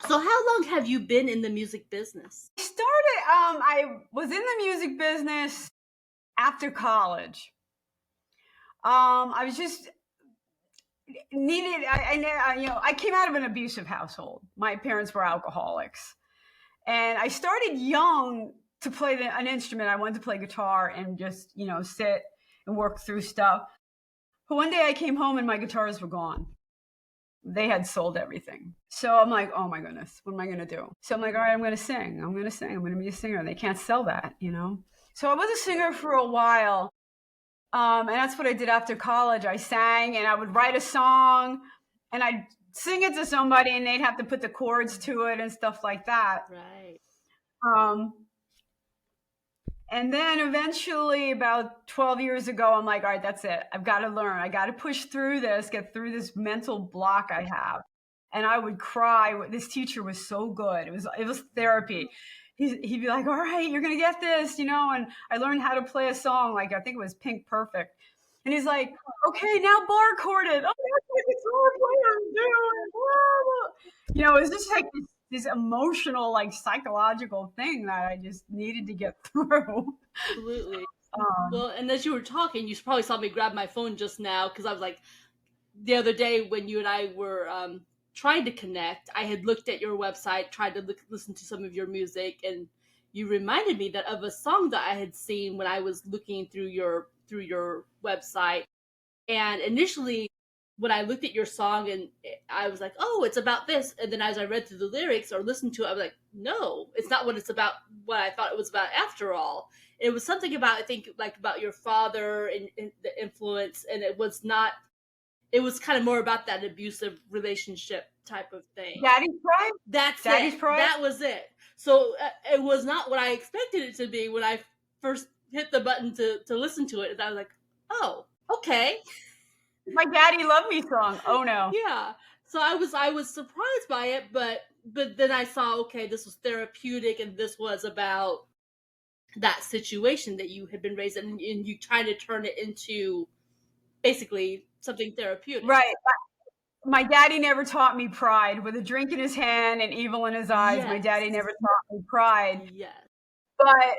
So how long have you been in the music business? I was in the music business after college. I was just needed, I came out of an abusive household. My parents were alcoholics. And I started young to play an instrument. I wanted to play guitar and just, sit and work through stuff. But one day I came home and my guitars were gone. They had sold everything. So I'm like, oh my goodness, what am I going to do? So I'm like, all right, I'm going to sing. I'm going to sing. I'm going to be a singer. They can't sell that. So I was a singer for a while. And that's what I did after college. I sang and I would write a song and I'd sing it to somebody and they'd have to put the chords to it and stuff like that. Right. Um, and then eventually, about 12 years ago, I'm like, all right, that's it. I've got to learn. I got to push through this, get through this mental block I have. And I would cry. This teacher was so good. It was therapy. He'd be like, all right, you're going to get this, And I learned how to play a song. Like, I think it was Pink Perfect. And he's like, okay, now bar chord it. Oh, that's what guitar players do. It was just like this emotional, like psychological thing that I just needed to get through. Absolutely. Um, Well, and as you were talking, you probably saw me grab my phone just now because I was like, the other day when you and I were trying to connect, I had looked at your website, tried to listen to some of your music, and you reminded me that of a song that I had seen when I was looking through your website. And initially, when I looked at your song, and I was like, "Oh, it's about this," and then as I read through the lyrics or listened to it, I was like, "No, it's not what it's about. What I thought it was about after all." It was something about, I think, like about your father and the influence, and it was not. It was kind of more about that abusive relationship type of thing. Daddy's Pride? That's Daddy's it. Pride? That was it. So it was not what I expected it to be when I first hit the button to listen to it. And I was like, "Oh, okay." My Daddy Love Me song. Oh no. Yeah. So I was surprised by it, but then I saw, okay, this was therapeutic, and this was about that situation that you had been raised in, and you trying to turn it into basically something therapeutic. Right. My daddy never taught me pride. With a drink in his hand and evil in his eyes, my daddy Yes. never taught me pride. Yes. But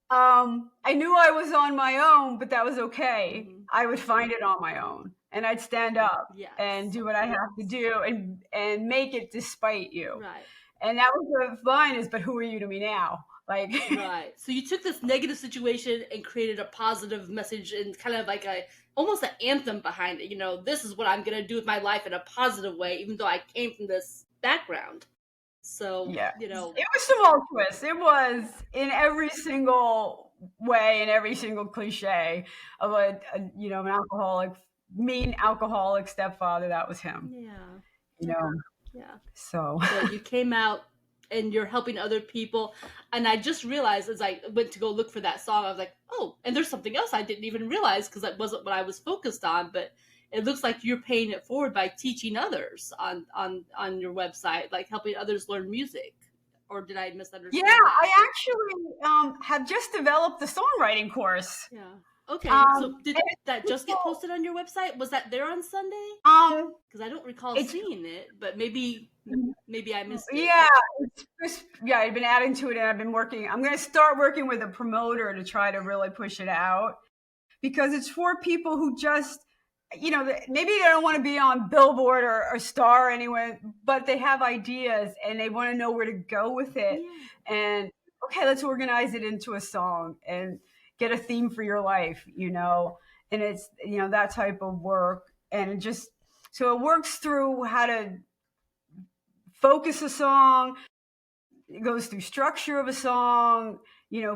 I knew I was on my own, but that was okay. Mhm. I would find it on my own, and I'd stand up and Yes. do what I have to do, and make it despite you. Right. And that was the line is, but who are you to me now? Like, Right. So you took this negative situation and created a positive message and kind of like a almost an anthem behind it. This is what I'm going to do with my life in a positive way, even though I came from this background. So, yeah, it was tumultuous. It was in every single way, in every single cliche of an alcoholic, mean alcoholic stepfather. That was him. yeah. You know, Yeah. so But you came out and you're helping other people. And I just realized as I went to go look for that song, I was like, oh, and there's something else I didn't even realize because that wasn't what I was focused on. But it looks like you're paying it forward by teaching others on your website, like helping others learn music. Or did I misunderstand yeah, that? I actually have just developed the songwriting course. Yeah. Okay. So Um, did and that just get posted on your website? Was that there on Sunday? um, Because I don't recall it's seeing it, but maybe I missed it. yeah, I've been adding to it, and I've been working. I'm going to start working with a promoter to try to really push it out because it's for people who just, maybe they don't want to be on Billboard or Star anyway, but they have ideas and they want to know where to go with it. Yeah. And okay, let's organize it into a song and get a theme for your life, and it's, that type of work. And so it works through how to focus a song. It goes through structure of a song,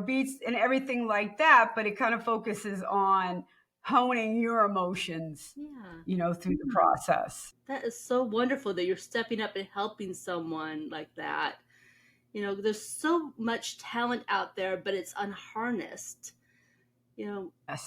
beats and everything like that, but it kind of focuses on honing your emotions, through the process. That is so wonderful that you're stepping up and helping someone like that. There's so much talent out there, but it's unharnessed. Yes.